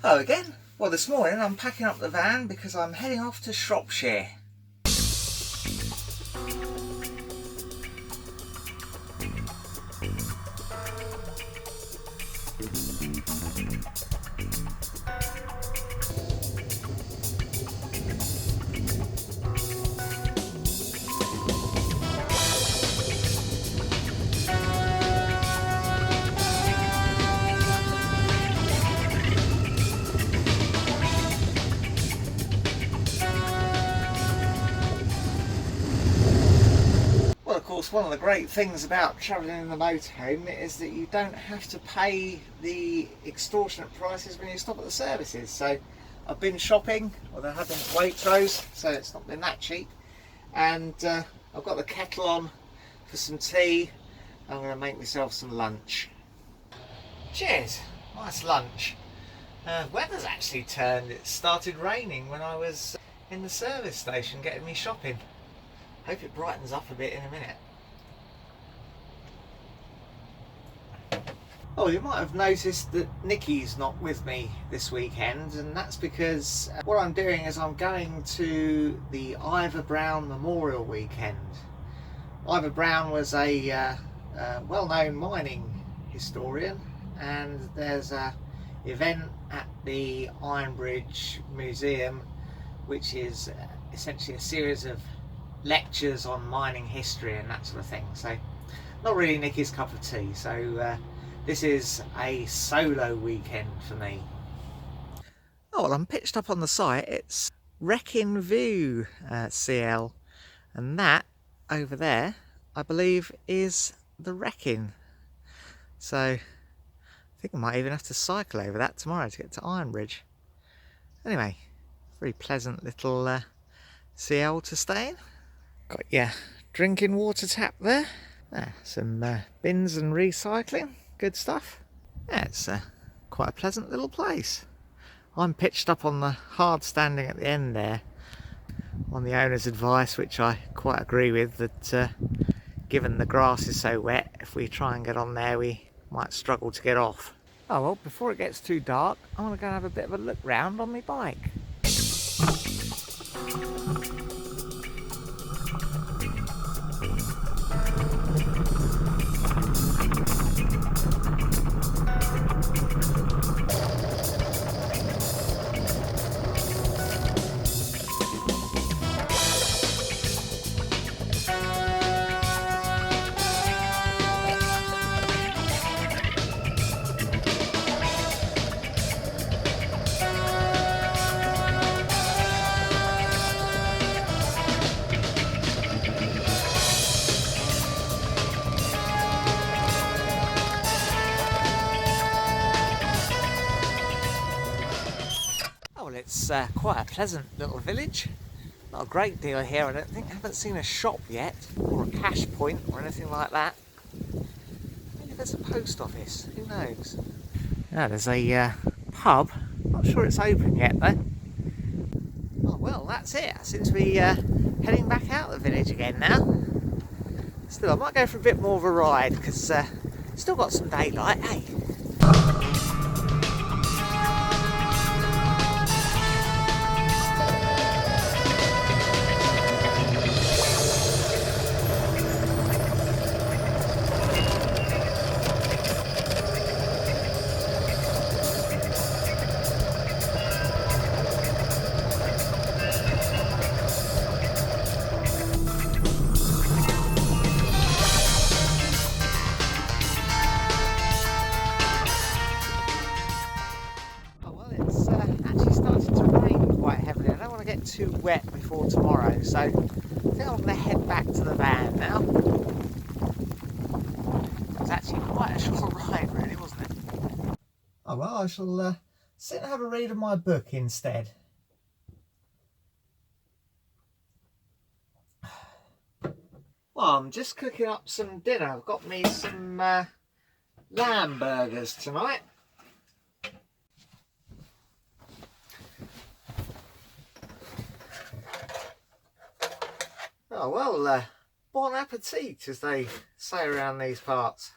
Hello again. Well, this morning I'm packing up the van because I'm heading off to Shropshire. Well, of course, one of the great things about travelling in the motorhome is that you don't have to pay the extortionate prices when you stop at the services. So I've been shopping, although I have been to Waitrose, so it's not been that cheap. And I've got the kettle on for some tea. I'm going to make myself some lunch. Cheers! Nice lunch. Weather's actually turned. It started raining when I was in the service station getting me shopping. Hope it brightens up a bit in a minute. Oh, you might have noticed that Nikki's not with me this weekend, and that's because what I'm doing is I'm going to the Ivor Brown Memorial weekend. Ivor Brown was a well-known mining historian, and there's an event at the Ironbridge Museum which is essentially a series of lectures on mining history and that sort of thing. So not really Nikki's cup of tea, so this is a solo weekend for me. Oh, well, I'm pitched up on the site. It's Wrekin View CL, and that over there I believe is the Wrekin. So I think I might even have to cycle over that tomorrow to get to Ironbridge. Anyway, very pleasant little CL to stay in. Got your drinking water tap there. Some bins and recycling, good stuff. Yeah, it's quite a pleasant little place. I'm pitched up on the hard standing at the end there, on the owner's advice, which I quite agree with, that given the grass is so wet, if we try and get on there we might struggle to get off. Oh well, before it gets too dark, I want to go and have a bit of a look round on my bike. It's quite a pleasant little village. Not a great deal here, I don't think. I haven't seen a shop yet, or a cash point, or anything like that. Maybe there's a post office, who knows? Yeah, there's a pub. Not sure it's open yet though. Oh well, that's it. I seem to be heading back out of the village again now. Still, I might go for a bit more of a ride, because still got some daylight, hey? Too wet before tomorrow, so I think I'm going to head back to the van now. It was actually quite a short ride really, wasn't it? Oh well, I shall sit and have a read of my book instead. Well, I'm just cooking up some dinner. I've got me some lamb burgers tonight. Oh well, bon appetit, as they say around these parts.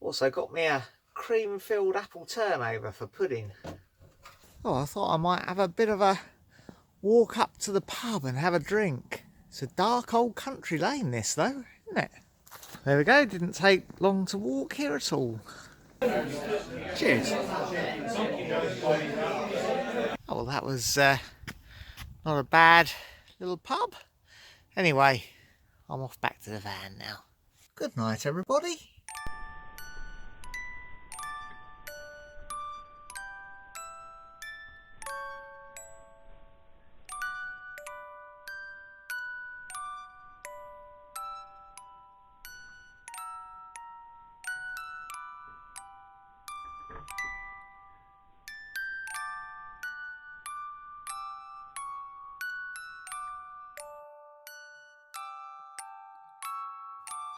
Also got me a cream-filled apple turnover for pudding. Oh, I thought I might have a bit of a walk up to the pub and have a drink. It's a dark old country lane this though, isn't it? There we go, didn't take long to walk here at all. Cheers. Oh, well, that was not a bad little pub. Anyway, I'm off back to the van now. Good night, everybody.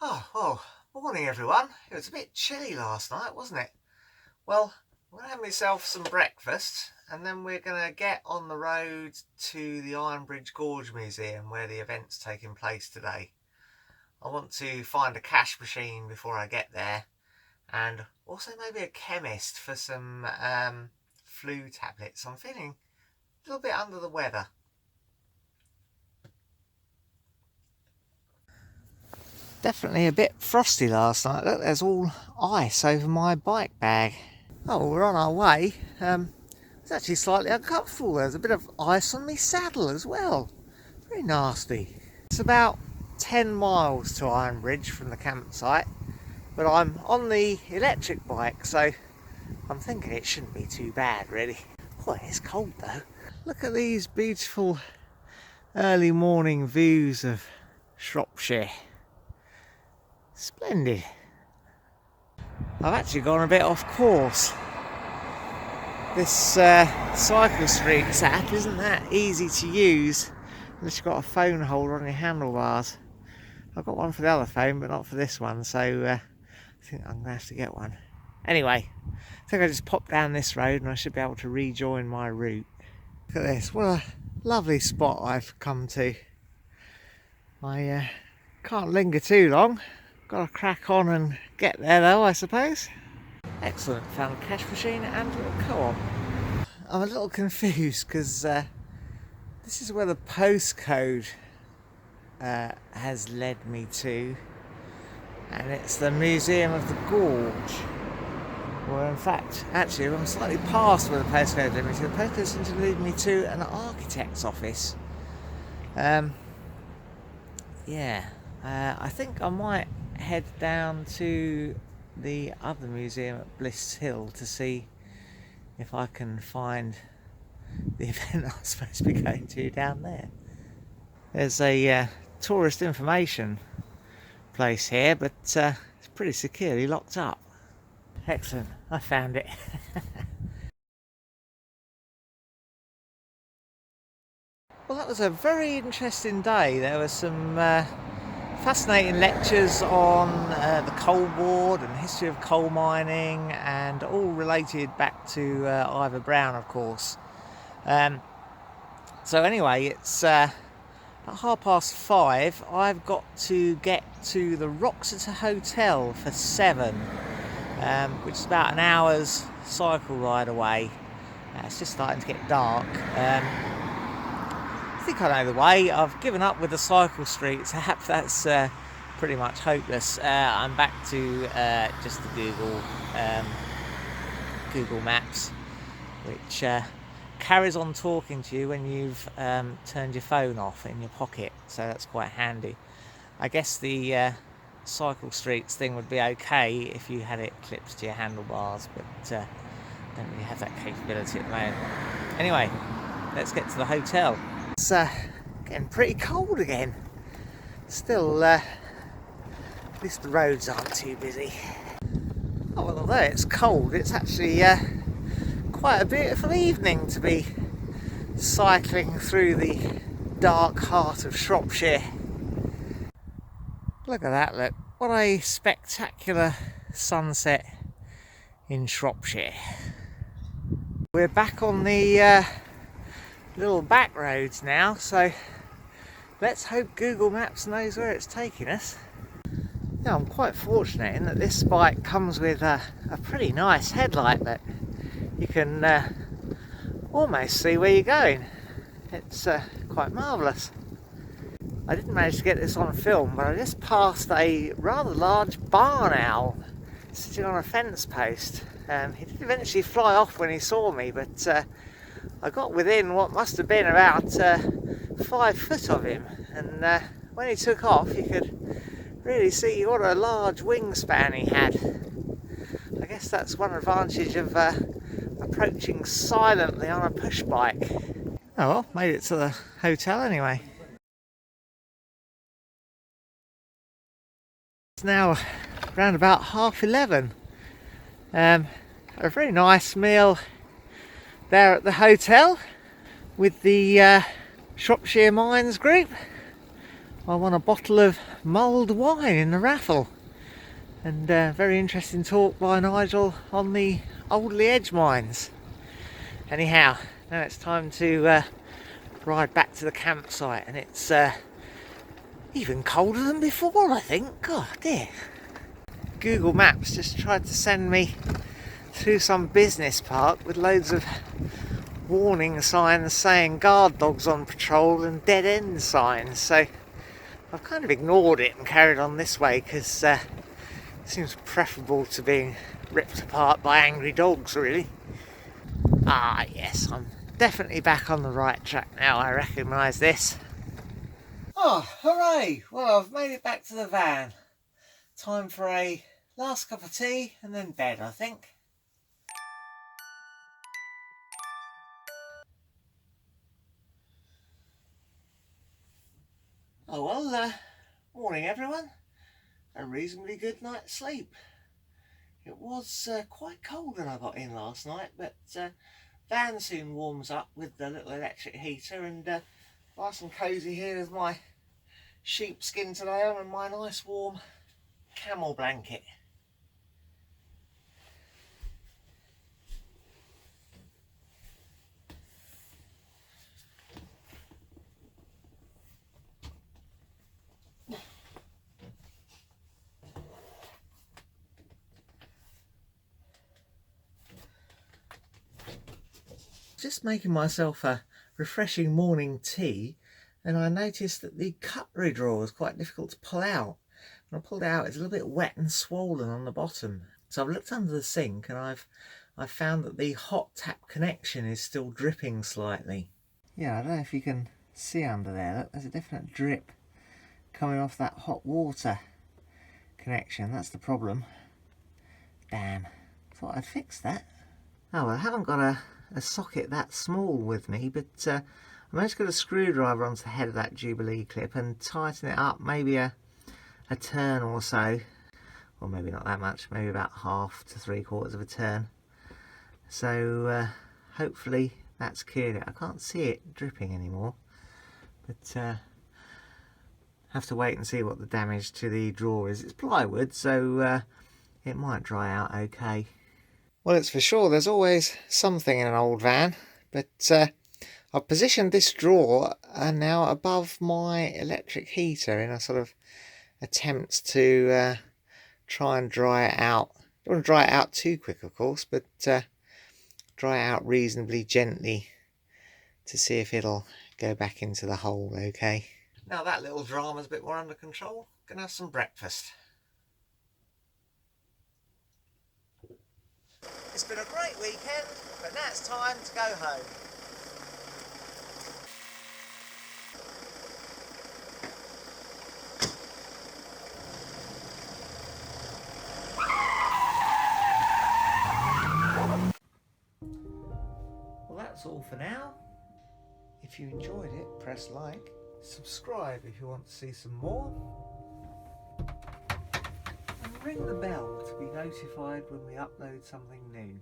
Oh, well, morning everyone. It was a bit chilly last night, wasn't it? Well, I'm going to have myself some breakfast and then we're going to get on the road to the Ironbridge Gorge Museum where the event's taking place today. I want to find a cash machine before I get there and also maybe a chemist for some flu tablets. I'm feeling a little bit under the weather. Definitely a bit frosty last night. Look, there's all ice over my bike bag. Oh, we're on our way. It's actually slightly uncomfortable. There's a bit of ice on my saddle as well. Very nasty. It's about 10 miles to Ironbridge from the campsite, but I'm on the electric bike, so I'm thinking it shouldn't be too bad, really. Boy, it's cold though. Look at these beautiful early morning views of Shropshire. Splendid. I've actually gone a bit off course. This cycle streets app isn't that easy to use unless you've got a phone holder on your handlebars. I've got one for the other phone but not for this one, so I think I'm going to have to get one. Anyway, I think I just popped down this road and I should be able to rejoin my route. Look at this, what a lovely spot I've come to. I can't linger too long. Got to crack on and get there though, I suppose. Excellent, found a cash machine and a co-op. I'm a little confused because this is where the postcode has led me to, and it's the Museum of the Gorge. Well, in fact, actually, I'm slightly past where the postcode led me to. The postcode seems to lead me to an architect's office. I think I might head down to the other museum at Bliss Hill to see if I can find the event I'm supposed to be going to down there. There's a tourist information place here, but it's pretty securely locked up. Excellent, I found it. Well, that was a very interesting day. There were some fascinating lectures on the coal board and history of coal mining, and all related back to Ivor Brown, of course. So anyway, it's at 5:30. I've got to get to the Wrekin Hotel for 7, which is about an hour's cycle ride away. It's just starting to get dark. I think I know the way. I've given up with the cycle streets app. That's pretty much hopeless. I'm back to just the Google Maps, which carries on talking to you when you've turned your phone off in your pocket, so that's quite handy. I guess the cycle streets thing would be okay if you had it clipped to your handlebars, but don't really have that capability at the moment. Anyway, let's get to the hotel. It's getting pretty cold again. Still, at least the roads aren't too busy. Oh, well, although it's cold, it's actually quite a beautiful evening to be cycling through the dark heart of Shropshire. Look at that, look. What a spectacular sunset in Shropshire. We're back on the little back roads now, so let's hope Google Maps knows where it's taking us. Now I'm quite fortunate in that this bike comes with a pretty nice headlight that you can almost see where you're going. It's quite marvellous. I didn't manage to get this on film, but I just passed a rather large barn owl sitting on a fence post. He did eventually fly off when he saw me, but I got within what must have been about 5 foot of him, and when he took off you could really see what a large wingspan he had. I guess that's one advantage of approaching silently on a push bike. Oh well, made it to the hotel anyway. It's now around about 11:30. A very nice meal there at the hotel with the Shropshire Mines group. I won a bottle of mulled wine in the raffle, and very interesting talk by Nigel on the Oldley Edge mines. Anyhow, now it's time to ride back to the campsite, and it's even colder than before, I think. God dear. Google Maps just tried to send me through some business park with loads of warning signs saying guard dogs on patrol and dead end signs, so I've kind of ignored it and carried on this way because it seems preferable to being ripped apart by angry dogs, really. Ah yes, I'm definitely back on the right track now. I recognise this. Oh, hooray! Well, I've made it back to the van. Time for a last cup of tea and then bed, I think. Oh well, morning everyone. A reasonably good night's sleep. It was quite cold when I got in last night, but van soon warms up with the little electric heater, and nice and cosy here with my sheepskin today on and my nice warm camel blanket. Just making myself a refreshing morning tea, and I noticed that the cutlery drawer was quite difficult to pull out. When I pulled it out, it's a little bit wet and swollen on the bottom. So I've looked under the sink, and I've found that the hot tap connection is still dripping slightly. Yeah, I don't know if you can see under there. Look, there's a definite drip coming off that hot water connection. That's the problem. Damn, thought I'd fix that. Oh, well, I haven't got a socket that small with me, but I managed to get a screwdriver onto the head of that Jubilee clip and tighten it up maybe a turn or so, or maybe not that much, maybe about 1/2 to 3/4 of a turn. So hopefully that's cured it. I can't see it dripping anymore, but have to wait and see what the damage to the drawer is. It's plywood, so it might dry out okay. Well, it's for sure there's always something in an old van, but I've positioned this drawer now above my electric heater in a sort of attempt to try and dry it out. Don't want to dry it out too quick, of course, but dry it out reasonably gently to see if it'll go back into the hole okay. Now that little drama's a bit more under control, gonna have some breakfast. It's been a great weekend, but now it's time to go home. Well, that's all for now. If you enjoyed it, press like, subscribe if you want to see some more, and ring the bell to be notified when we upload something new.